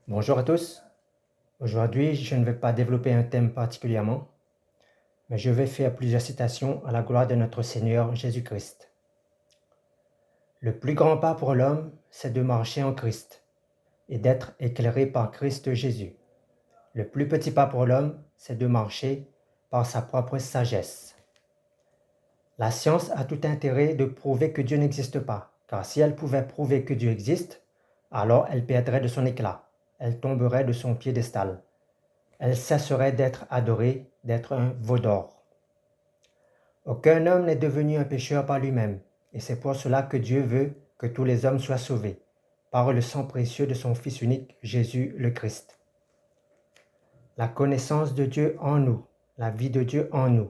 Bonjour à tous. Aujourd'hui, je ne vais pas développer un thème particulièrement, mais je vais faire plusieurs citations à la gloire de notre Seigneur Jésus-Christ. Le plus grand pas pour l'homme, c'est de marcher en Christ et d'être éclairé par Christ Jésus. Le plus petit pas pour l'homme, c'est de marcher par sa propre sagesse. La science a tout intérêt de prouver que Dieu n'existe pas, car si elle pouvait prouver que Dieu existe, alors elle perdrait de son éclat, elle tomberait de son piédestal. Elle cesserait d'être adorée, d'être un veau d'or. Aucun homme n'est devenu un pécheur par lui-même, et c'est pour cela que Dieu veut que tous les hommes soient sauvés, par le sang précieux de son Fils unique, Jésus le Christ. La connaissance de Dieu en nous, la vie de Dieu en nous,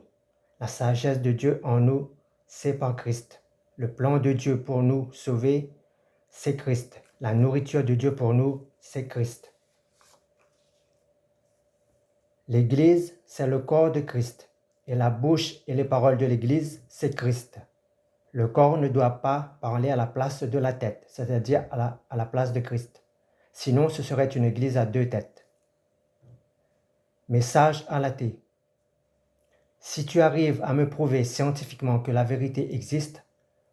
la sagesse de Dieu en nous, c'est par Christ. Le plan de Dieu pour nous sauver, c'est Christ. La nourriture de Dieu pour nous, c'est Christ. L'Église, c'est le corps de Christ, et la bouche et les paroles de l'Église, c'est Christ. Le corps ne doit pas parler à la place de la tête, c'est-à-dire à la place de Christ. Sinon, ce serait une Église à deux têtes. Message à l'athée. Si tu arrives à me prouver scientifiquement que la vérité existe,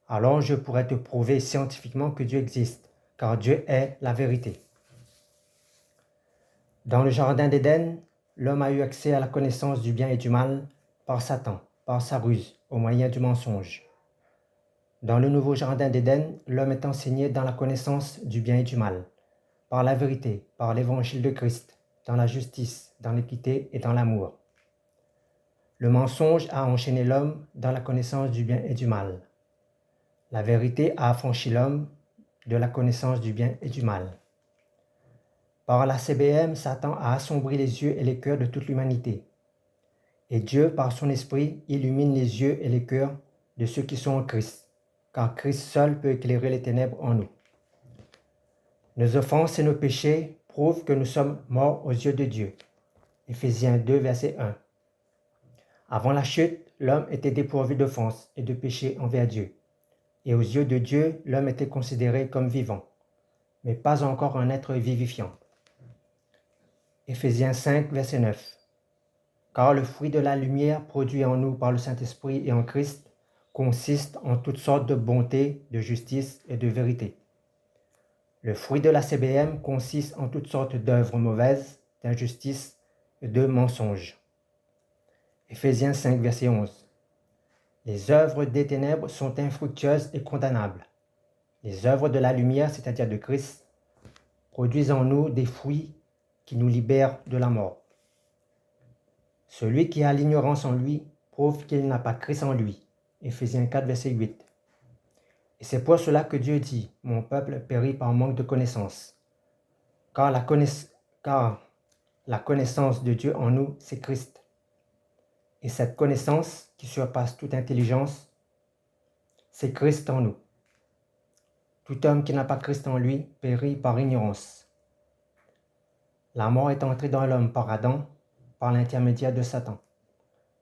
alors je pourrais te prouver scientifiquement que Dieu existe, car Dieu est la vérité. Dans le jardin d'Éden, l'homme a eu accès à la connaissance du bien et du mal par Satan, par sa ruse, au moyen du mensonge. Dans le nouveau jardin d'Éden, l'homme est enseigné dans la connaissance du bien et du mal, par la vérité, par l'évangile de Christ, dans la justice, dans l'équité et dans l'amour. Le mensonge a enchaîné l'homme dans la connaissance du bien et du mal. La vérité a affranchi l'homme de la connaissance du bien et du mal. Par la CBM, Satan a assombri les yeux et les cœurs de toute l'humanité. Et Dieu, par son esprit, illumine les yeux et les cœurs de ceux qui sont en Christ, car Christ seul peut éclairer les ténèbres en nous. Nos offenses et nos péchés prouvent que nous sommes morts aux yeux de Dieu. Éphésiens 2, verset 1. Avant la chute, l'homme était dépourvu d'offense et de péché envers Dieu. Et aux yeux de Dieu, l'homme était considéré comme vivant, mais pas encore un être vivifiant. Éphésiens 5, verset 9. Car le fruit de la lumière produit en nous par le Saint-Esprit et en Christ consiste en toutes sortes de bonté, de justice et de vérité. Le fruit de la CBM consiste en toutes sortes d'œuvres mauvaises, d'injustice et de mensonges. Éphésiens 5, verset 11. Les œuvres des ténèbres sont infructueuses et condamnables. Les œuvres de la lumière, c'est-à-dire de Christ, produisent en nous des fruits qui nous libèrent de la mort. Celui qui a l'ignorance en lui prouve qu'il n'a pas Christ en lui. Éphésiens 4, verset 8. Et c'est pour cela que Dieu dit, « Mon peuple périt par manque de connaissance. » Car la connaissance de Dieu en nous, c'est Christ. Et cette connaissance qui surpasse toute intelligence, c'est Christ en nous. Tout homme qui n'a pas Christ en lui périt par ignorance. La mort est entrée dans l'homme par Adam, par l'intermédiaire de Satan.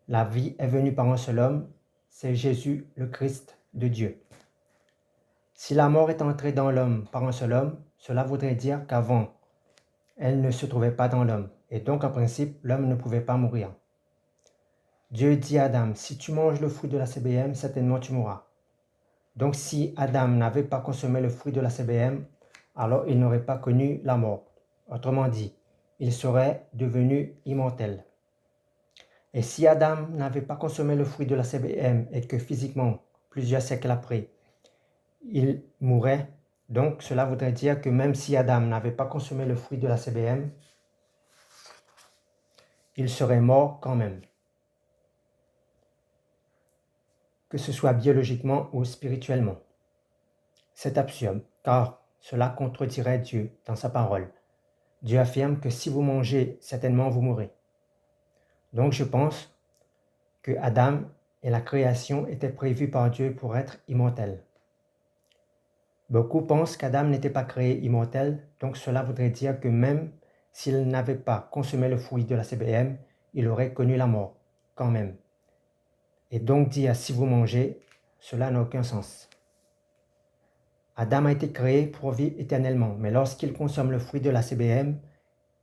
La vie est venue par un seul homme, c'est Jésus, le Christ de Dieu. Si la mort est entrée dans l'homme par un seul homme, cela voudrait dire qu'avant, elle ne se trouvait pas dans l'homme, et donc en principe, l'homme ne pouvait pas mourir. Dieu dit à Adam, si tu manges le fruit de la CBM, certainement tu mourras. Donc si Adam n'avait pas consommé le fruit de la CBM, alors il n'aurait pas connu la mort. Autrement dit, il serait devenu immortel. Et si Adam n'avait pas consommé le fruit de la CBM et que physiquement, plusieurs siècles après, il mourrait, donc cela voudrait dire que même si Adam n'avait pas consommé le fruit de la CBM, il serait mort quand même. Que ce soit biologiquement ou spirituellement. C'est absurde, car cela contredirait Dieu dans sa parole. Dieu affirme que si vous mangez, certainement vous mourrez. Donc je pense que Adam et la création étaient prévus par Dieu pour être immortels. Beaucoup pensent qu'Adam n'était pas créé immortel, donc cela voudrait dire que même s'il n'avait pas consommé le fruit de la CBM, il aurait connu la mort, quand même. Et donc dire si vous mangez, cela n'a aucun sens. Adam a été créé pour vivre éternellement, mais lorsqu'il consomme le fruit de la CBM,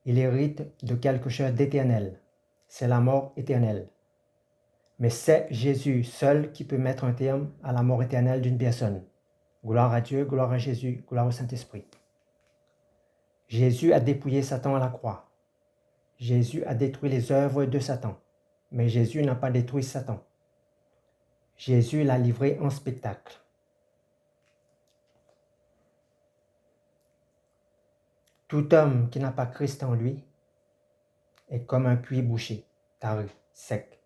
il hérite de quelque chose d'éternel. C'est la mort éternelle. Mais c'est Jésus seul qui peut mettre un terme à la mort éternelle d'une personne. Gloire à Dieu, gloire à Jésus, gloire au Saint-Esprit. Jésus a dépouillé Satan à la croix. Jésus a détruit les œuvres de Satan. Mais Jésus n'a pas détruit Satan. Jésus l'a livré en spectacle. Tout homme qui n'a pas Christ en lui est comme un puits bouché, taré, sec.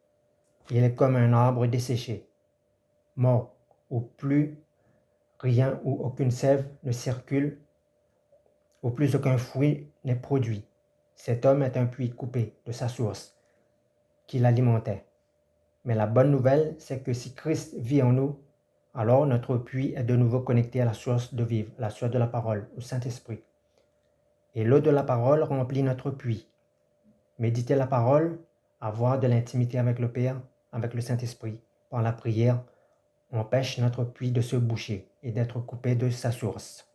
Il est comme un arbre desséché, mort, où plus rien ou aucune sève ne circule, où plus aucun fruit n'est produit. Cet homme est un puits coupé de sa source, qui l'alimentait. Mais la bonne nouvelle, c'est que si Christ vit en nous, alors notre puits est de nouveau connecté à la source de vivre, la source de la parole, au Saint-Esprit. Et l'eau de la parole remplit notre puits. Méditer la parole, avoir de l'intimité avec le Père, avec le Saint-Esprit, par la prière, empêche notre puits de se boucher et d'être coupé de sa source.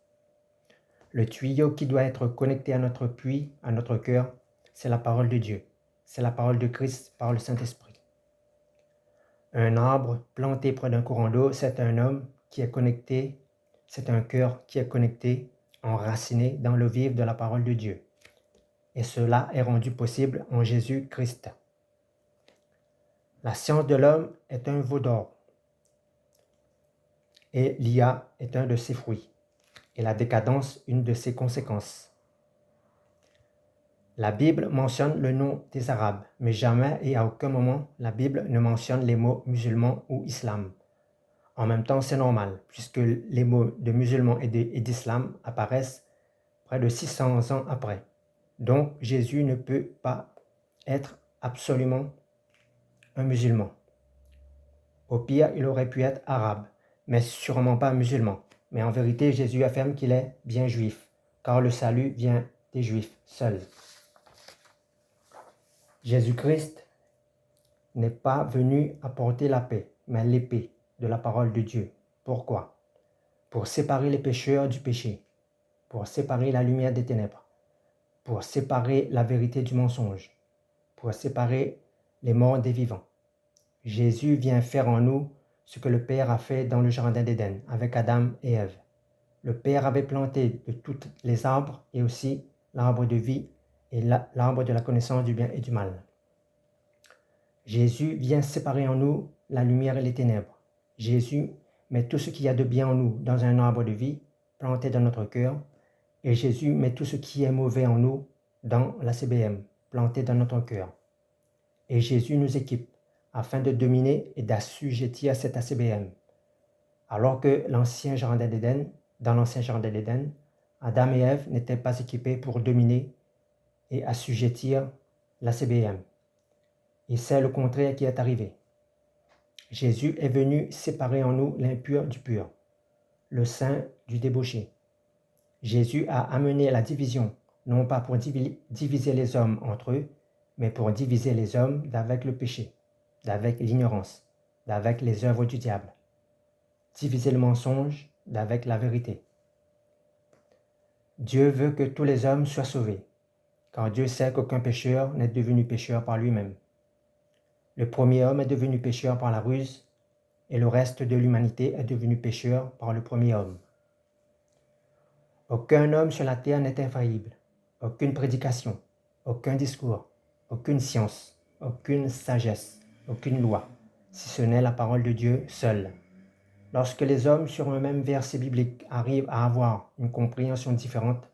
Le tuyau qui doit être connecté à notre puits, à notre cœur, c'est la parole de Dieu. C'est la parole de Christ par le Saint-Esprit. Un arbre planté près d'un courant d'eau, c'est un homme qui est connecté, c'est un cœur qui est connecté, enraciné dans le vivre de la parole de Dieu. Et cela est rendu possible en Jésus-Christ. La science de l'homme est un veau d'or et l'IA est un de ses fruits et la décadence une de ses conséquences. La Bible mentionne le nom des Arabes, mais jamais et à aucun moment la Bible ne mentionne les mots musulmans ou islam. En même temps, c'est normal, puisque les mots de musulmans et d'islam apparaissent près de 600 ans après. Donc, Jésus ne peut pas être absolument un musulman. Au pire, il aurait pu être arabe, mais sûrement pas musulman. Mais en vérité, Jésus affirme qu'il est bien juif, car le salut vient des juifs seuls. Jésus-Christ n'est pas venu apporter la paix, mais l'épée de la parole de Dieu. Pourquoi? Pour séparer les pécheurs du péché, pour séparer la lumière des ténèbres, pour séparer la vérité du mensonge, pour séparer les morts des vivants. Jésus vient faire en nous ce que le Père a fait dans le jardin d'Éden avec Adam et Ève. Le Père avait planté de tous les arbres et aussi l'arbre de vie et l'arbre de la connaissance du bien et du mal. Jésus vient séparer en nous la lumière et les ténèbres. Jésus met tout ce qu'il y a de bien en nous dans un arbre de vie planté dans notre cœur et Jésus met tout ce qui est mauvais en nous dans la CBM planté dans notre cœur. Et Jésus nous équipe afin de dominer et d'assujettir cette ACBM. Alors que dans l'ancien jardin d'Éden, Adam et Ève n'étaient pas équipés pour dominer et assujettir l'ACBM. Et c'est le contraire qui est arrivé. Jésus est venu séparer en nous l'impur du pur, le saint du débauché. Jésus a amené la division, non pas pour diviser les hommes entre eux, mais pour diviser les hommes d'avec le péché, d'avec l'ignorance, d'avec les œuvres du diable. Diviser le mensonge d'avec la vérité. Dieu veut que tous les hommes soient sauvés, car Dieu sait qu'aucun pécheur n'est devenu pécheur par lui-même. Le premier homme est devenu pécheur par la ruse, et le reste de l'humanité est devenu pécheur par le premier homme. Aucun homme sur la terre n'est infaillible, aucune prédication, aucun discours, aucune science, aucune sagesse, aucune loi, si ce n'est la parole de Dieu seule. Lorsque les hommes sur un même verset biblique arrivent à avoir une compréhension différente,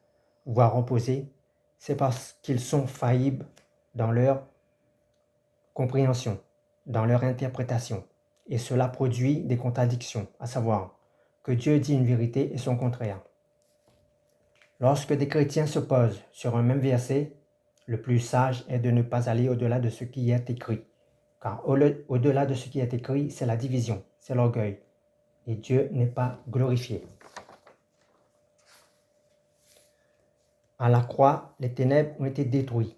voire opposée, c'est parce qu'ils sont faillibles dans leur compréhension, dans leur interprétation, et cela produit des contradictions, à savoir que Dieu dit une vérité et son contraire. Lorsque des chrétiens s'opposent sur un même verset, le plus sage est de ne pas aller au-delà de ce qui est écrit, car au-delà de ce qui est écrit, c'est la division, c'est l'orgueil, et Dieu n'est pas glorifié. À la croix, les ténèbres ont été détruites,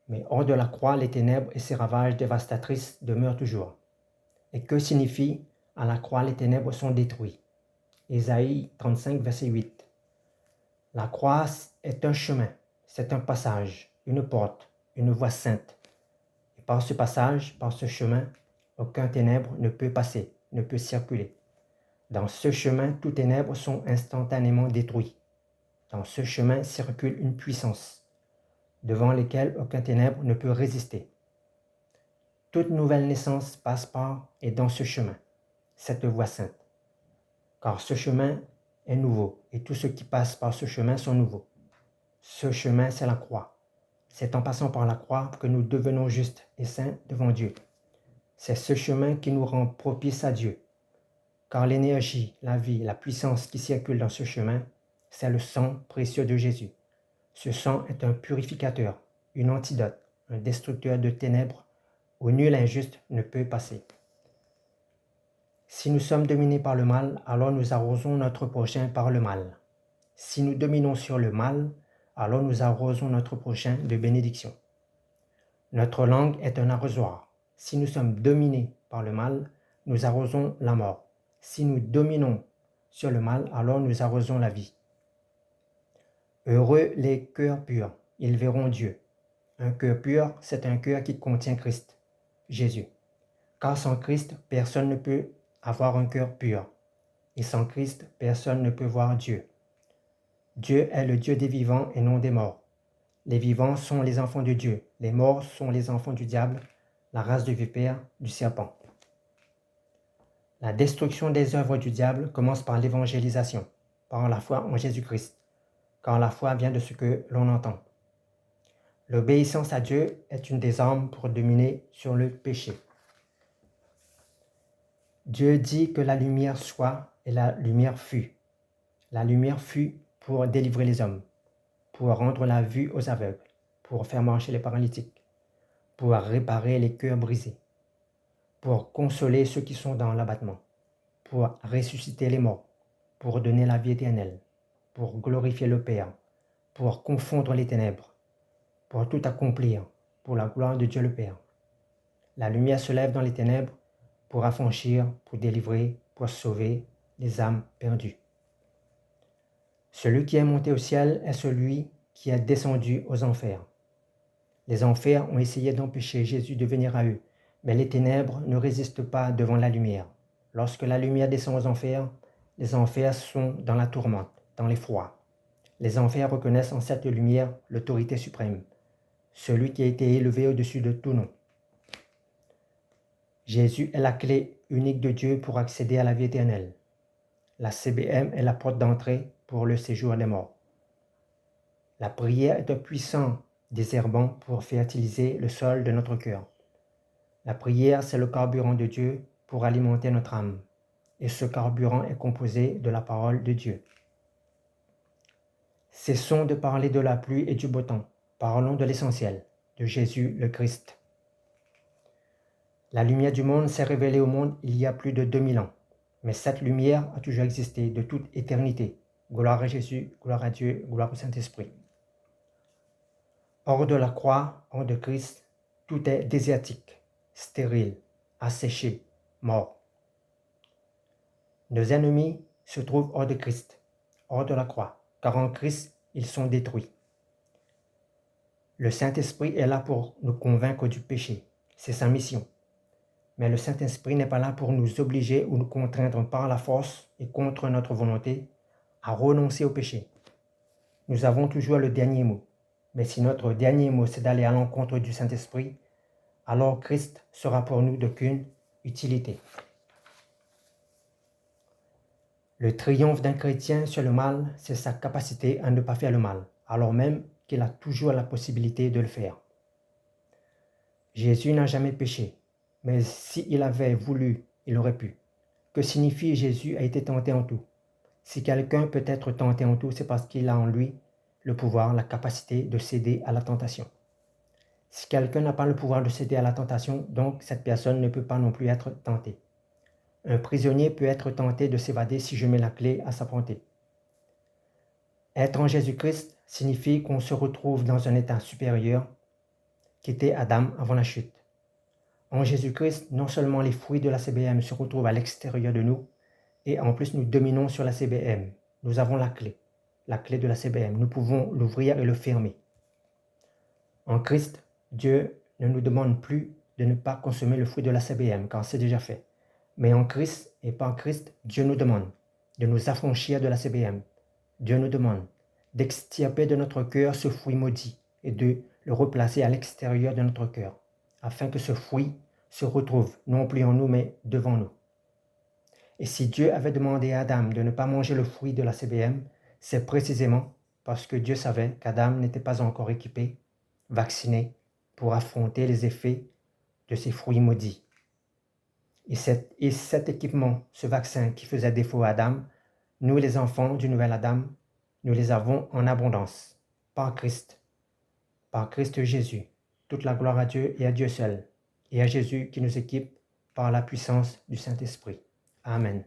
mais hors de la croix, les ténèbres et ses ravages dévastatrices demeurent toujours. Et que signifie « à la croix, les ténèbres sont détruites » Ésaïe 35, verset 8. La croix est un chemin, c'est un passage, une porte, une voie sainte. Et par ce passage, par ce chemin, aucun ténèbre ne peut passer, ne peut circuler. Dans ce chemin, tous ténèbres sont instantanément détruits. Dans ce chemin circule une puissance, devant lesquelles aucun ténèbre ne peut résister. Toute nouvelle naissance passe par et dans ce chemin, cette voie sainte. Car ce chemin est nouveau, et tous ceux qui passent par ce chemin sont nouveaux. Ce chemin, c'est la croix. C'est en passant par la croix que nous devenons justes et saints devant Dieu. C'est ce chemin qui nous rend propices à Dieu. Car l'énergie, la vie, la puissance qui circule dans ce chemin, c'est le sang précieux de Jésus. Ce sang est un purificateur, une antidote, un destructeur de ténèbres où nul injuste ne peut passer. Si nous sommes dominés par le mal, alors nous arrosons notre prochain par le mal. Si nous dominons sur le mal, alors nous arrosons notre prochain de bénédiction. Notre langue est un arrosoir. Si nous sommes dominés par le mal, nous arrosons la mort. Si nous dominons sur le mal, alors nous arrosons la vie. Heureux les cœurs purs, ils verront Dieu. Un cœur pur, c'est un cœur qui contient Christ, Jésus. Car sans Christ, personne ne peut avoir un cœur pur. Et sans Christ, personne ne peut voir Dieu. Dieu est le Dieu des vivants et non des morts. Les vivants sont les enfants de Dieu, les morts sont les enfants du diable, la race de vipère, du serpent. La destruction des œuvres du diable commence par l'évangélisation, par la foi en Jésus-Christ, car la foi vient de ce que l'on entend. L'obéissance à Dieu est une des armes pour dominer sur le péché. Dieu dit que la lumière soit et la lumière fut. La lumière fut pour délivrer les hommes, pour rendre la vue aux aveugles, pour faire marcher les paralytiques, pour réparer les cœurs brisés, pour consoler ceux qui sont dans l'abattement, pour ressusciter les morts, pour donner la vie éternelle, pour glorifier le Père, pour confondre les ténèbres, pour tout accomplir, pour la gloire de Dieu le Père. La lumière se lève dans les ténèbres pour affranchir, pour délivrer, pour sauver les âmes perdues. Celui qui est monté au ciel est celui qui est descendu aux enfers. Les enfers ont essayé d'empêcher Jésus de venir à eux, mais les ténèbres ne résistent pas devant la lumière. Lorsque la lumière descend aux enfers, les enfers sont dans la tourmente, dans l'effroi. Les enfers reconnaissent en cette lumière l'autorité suprême, celui qui a été élevé au-dessus de tout nom. Jésus est la clé unique de Dieu pour accéder à la vie éternelle. La CBM est la porte d'entrée pour le séjour des morts. La prière est un puissant désherbant pour fertiliser le sol de notre cœur. La prière, c'est le carburant de Dieu pour alimenter notre âme. Et ce carburant est composé de la parole de Dieu. Cessons de parler de la pluie et du beau temps. Parlons de l'essentiel, de Jésus le Christ. La lumière du monde s'est révélée au monde il y a plus de 2000 ans. Mais cette lumière a toujours existé de toute éternité. Gloire à Jésus, gloire à Dieu, gloire au Saint-Esprit. Hors de la croix, hors de Christ, tout est désertique, stérile, asséché, mort. Nos ennemis se trouvent hors de Christ, hors de la croix, car en Christ, ils sont détruits. Le Saint-Esprit est là pour nous convaincre du péché. C'est sa mission. Mais le Saint-Esprit n'est pas là pour nous obliger ou nous contraindre par la force et contre notre volonté à renoncer au péché. Nous avons toujours le dernier mot. Mais si notre dernier mot c'est d'aller à l'encontre du Saint-Esprit, alors Christ sera pour nous d'aucune utilité. Le triomphe d'un chrétien sur le mal, c'est sa capacité à ne pas faire le mal, alors même qu'il a toujours la possibilité de le faire. Jésus n'a jamais péché, mais s'il avait voulu, il aurait pu. Que signifie Jésus a été tenté en tout? Si quelqu'un peut être tenté en tout, c'est parce qu'il a en lui le pouvoir, la capacité de céder à la tentation. Si quelqu'un n'a pas le pouvoir de céder à la tentation, donc cette personne ne peut pas non plus être tentée. Un prisonnier peut être tenté de s'évader si je mets la clé à sa portée. Être en Jésus-Christ signifie qu'on se retrouve dans un état supérieur qu'était Adam avant la chute. En Jésus-Christ, non seulement les fruits de la CBM se retrouvent à l'extérieur de nous, et en plus nous dominons sur la CBM. Nous avons la clé de la CBM. Nous pouvons l'ouvrir et le fermer. En Christ, Dieu ne nous demande plus de ne pas consommer le fruit de la CBM, car c'est déjà fait. Mais en Christ et par Christ, Dieu nous demande de nous affranchir de la CBM. Dieu nous demande d'extirper de notre cœur ce fruit maudit et de le replacer à l'extérieur de notre cœur, afin que ce fruit se retrouve non plus en nous, mais devant nous. Et si Dieu avait demandé à Adam de ne pas manger le fruit de la CBM, c'est précisément parce que Dieu savait qu'Adam n'était pas encore équipé, vacciné, pour affronter les effets de ces fruits maudits. Et cet équipement, ce vaccin qui faisait défaut à Adam, nous les enfants du nouvel Adam, nous les avons en abondance, par Christ Jésus. Toute la gloire à Dieu et à Dieu seul, et à Jésus qui nous équipe par la puissance du Saint-Esprit. Amen.